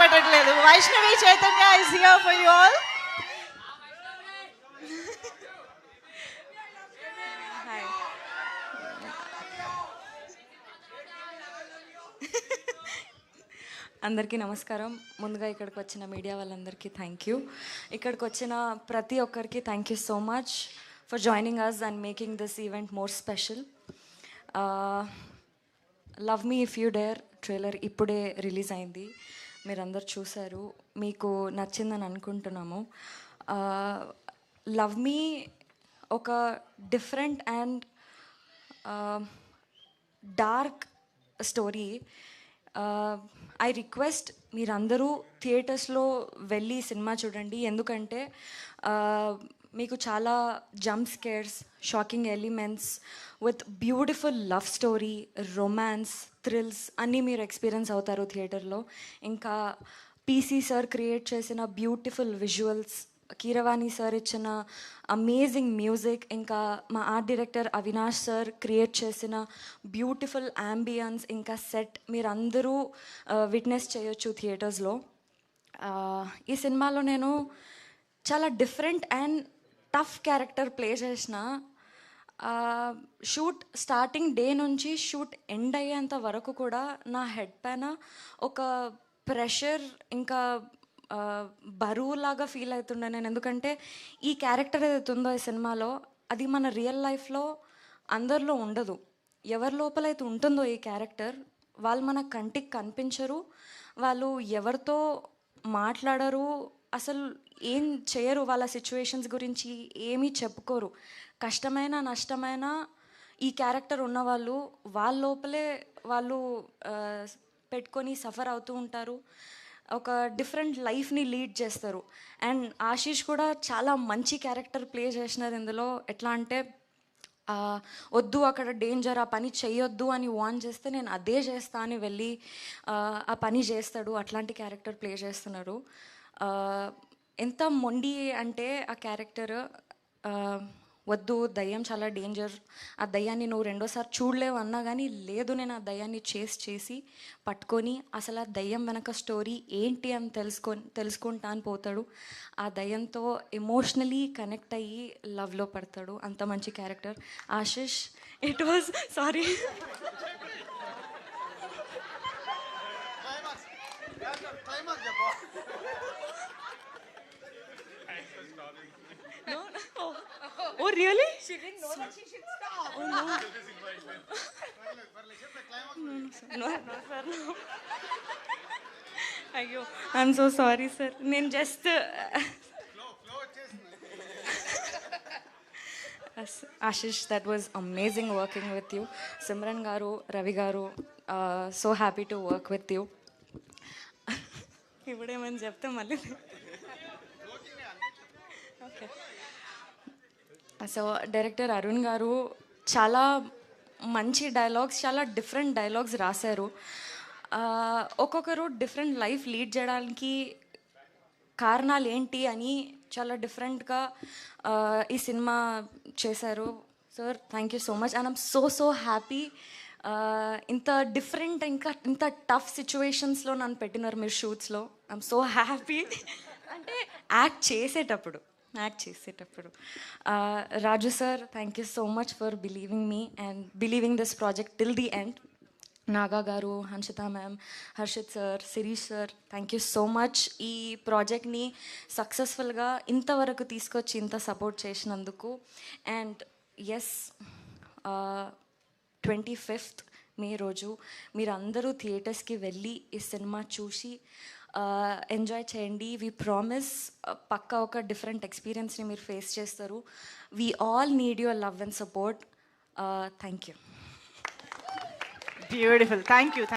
పెట్టట్లేదు. Vaishnavi Chaitanya is here for you all. Hi. అందరికీ నమస్కారం. ముందుగా ఇక్కడికి వచ్చిన మీడియా వాళ్ళందరికీ థ్యాంక్ యూ. ఇక్కడికి వచ్చిన ప్రతి ఒక్కరికి thank you so much for joining us and making this event more special. Love me if you dare trailer ఇప్పుడే రిలీజ్ అయింది. మీరందరూ చూశారు, మీకు నచ్చిందని అనుకుంటున్నాము. లవ్ మీ ఒక different and dark story. I request మీరందరూ థియేటర్స్లో వెళ్ళి సినిమా చూడండి, ఎందుకంటే మీకు చాలా jump scares, shocking elements with beautiful love story, romance, thrills అన్నీ మీరు ఎక్స్పీరియన్స్ అవుతారు థియేటర్లో. ఇంకా పీసీ సార్ క్రియేట్ చేసిన బ్యూటిఫుల్ విజువల్స్, కీరవాణి సార్ ఇచ్చిన అమేజింగ్ మ్యూజిక్, ఇంకా మా art director Avinash sir create చేసిన బ్యూటిఫుల్ యాంబియన్స్, ఇంకా సెట్ మీరందరూ విట్నెస్ చేయొచ్చు థియేటర్స్లో. ఈ సినిమాలో నేను చాలా different and tough character play చేసిన. షూట్ స్టార్టింగ్ డే నుంచి షూట్ ఎండ్ అయ్యేంత వరకు కూడా నా హెడ్ పైన ఒక ప్రెషర్, ఇంకా బరువులాగా ఫీల్ అవుతుండే నేను. ఎందుకంటే ఈ క్యారెక్టర్ ఏదైతే ఉందో ఈ సినిమాలో, అది మన రియల్ లైఫ్లో అందరిలో ఉండదు. ఎవరి లోపలైతే ఉంటుందో ఈ క్యారెక్టర్, వాళ్ళు మన కంటికి కనిపించరు, వాళ్ళు ఎవరితో మాట్లాడరు, అసలు ఏం చేయరు, వాళ్ళ సిచ్యువేషన్స్ గురించి ఏమీ చెప్పుకోరు. కష్టమైన నష్టమైన ఈ క్యారెక్టర్ ఉన్నవాళ్ళు వాళ్ళ లోపలే వాళ్ళు పెట్టుకొని సఫర్ అవుతూ ఉంటారు, ఒక డిఫరెంట్ లైఫ్ని లీడ్ చేస్తారు. అండ్ ఆశీష్ కూడా చాలా మంచి క్యారెక్టర్ ప్లే చేసినారు ఇందులో. ఎట్లా అంటే వద్దు అక్కడ డేంజర్, ఆ పని చెయ్యొద్దు అని వార్న్ చేస్తే నేను అదే చేస్తా అని వెళ్ళి ఆ పని చేస్తాడు. అట్లాంటి క్యారెక్టర్ ప్లే చేస్తున్నారు. ఎంత మొండి అంటే ఆ క్యారెక్టర్, వద్దు దయ్యం చాలా డేంజర్, ఆ దయ్యాన్ని నువ్వు రెండోసారి చూడలేవు అన్నా కానీ లేదు, నేను ఆ దయ్యాన్ని చేసి పట్టుకొని అసలు ఆ దయ్యం వెనక స్టోరీ ఏంటి అని తెలుసుకుంటా అని పోతాడు. ఆ దయ్యంతో ఎమోషనలీ కనెక్ట్ అయ్యి లవ్లో పడతాడు. అంత మంచి character Ashish. It was sorry No, no. Oh, really? She didn't know that she should stop. Oh, no. No, sir, no. అయ్యో, ఐఎమ్ సో సారీ సార్. నేను just Ashish, that was amazing working with you. Simran garu, Ravi garu, so happy to work with you. ఇప్పుడేమని చెప్తే మళ్ళీ okay. So director Arun గారు చాలా మంచి dialogues, చాలా different dialogues రాశారు. ఒక్కొక్కరు డిఫరెంట్ లైఫ్ లీడ్ చేయడానికి కారణాలు ఏంటి అని చాలా డిఫరెంట్గా ఈ సినిమా చేశారు. Sir thank you so much. And I'm so happy. ఇంత డిఫరెంట్, ఇంకా ఇంత టఫ్ సిచ్యువేషన్స్లో నన్ను పెట్టినారు మీరు షూట్స్లో. I'm so happy. అంటే యాక్ట్ చేసేటప్పుడు Raju sir, thank you so much for believing me and believing this project till the end. Naga garu, Hanshita ma'am, Harshith sir, Shirish sir, thank you so much. ఈ ప్రాజెక్ట్ని సక్సెస్ఫుల్గా ఇంతవరకు తీసుకొచ్చి ఇంత సపోర్ట్ చేసినందుకు. అండ్ ఎస్, 25th మే రోజు మీరందరూ థియేటర్స్కి వెళ్ళి ఈ సినిమా చూసి ఎంజాయ్ చేయండి. వీ ప్రామిస్ పక్కా ఒక డిఫరెంట్ ఎక్స్పీరియన్స్ని మీరు ఫేస్ చేస్తారు. We all need your love and support. Thank you. Beautiful. Thank you.